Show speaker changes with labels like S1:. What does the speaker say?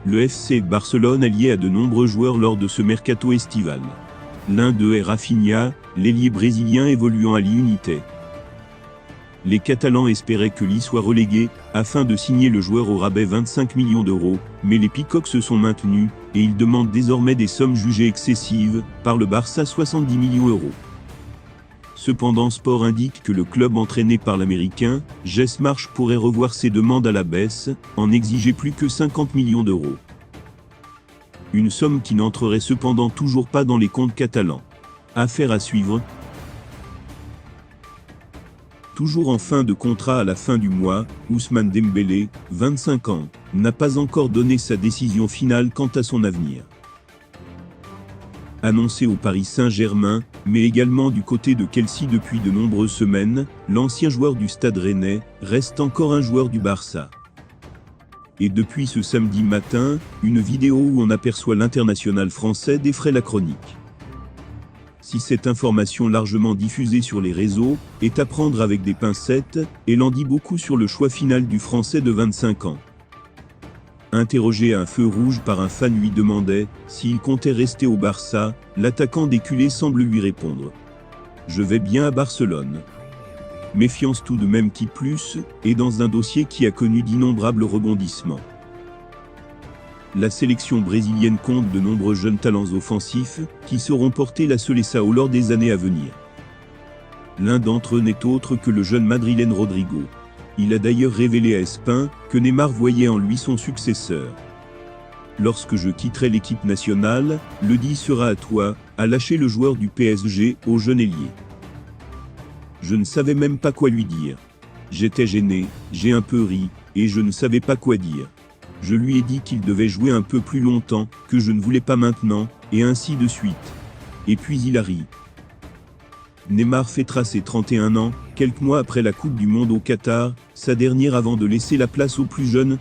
S1: Le FC Barcelone a lié à de nombreux joueurs lors de ce mercato estival. L'un d'eux est Rafinha, l'ailier brésilien évoluant à l'United. Les Catalans espéraient que Lille soit relégué, afin de signer le joueur au rabais 25 millions d'euros, mais les Peacocks se sont maintenus, et ils demandent désormais des sommes jugées excessives, par le Barça 70 millions d'euros. Cependant Sport indique que le club entraîné par l'Américain, Jesse Marsch pourrait revoir ses demandes à la baisse, en exiger plus que 50 millions d'euros. Une somme qui n'entrerait cependant toujours pas dans les comptes catalans. Affaire à suivre. Toujours en fin de contrat à la fin du mois, Ousmane Dembélé, 25 ans, n'a pas encore donné sa décision finale quant à son avenir. Annoncé au Paris Saint-Germain, mais également du côté de Chelsea depuis de nombreuses semaines, l'ancien joueur du Stade Rennais reste encore un joueur du Barça. Et depuis ce samedi matin, une vidéo où on aperçoit l'international français défraie la chronique. Si cette information largement diffusée sur les réseaux est à prendre avec des pincettes, elle en dit beaucoup sur le choix final du Français de 25 ans. Interrogé à un feu rouge par un fan lui demandait s'il comptait rester au Barça, l'attaquant des culés semble lui répondre « Je vais bien à Barcelone ». Méfiance tout de même qui plus, est dans un dossier qui a connu d'innombrables rebondissements. La sélection brésilienne compte de nombreux jeunes talents offensifs, qui sauront porter la Seleção lors des années à venir. L'un d'entre eux n'est autre que le jeune madrilène Rodrigo. Il a d'ailleurs révélé à Espin que Neymar voyait en lui son successeur. Lorsque je quitterai l'équipe nationale, le dit sera à toi, a lâché le joueur du PSG au jeune ailier. Je ne savais même pas quoi lui dire. J'étais gêné, j'ai un peu ri, et je ne savais pas quoi dire. Je lui ai dit qu'il devait jouer un peu plus longtemps, que je ne voulais pas maintenant, et ainsi de suite. Et puis il a ri. Neymar fêtera ses 31 ans, quelques mois après la Coupe du Monde au Qatar, sa dernière avant de laisser la place aux plus jeunes,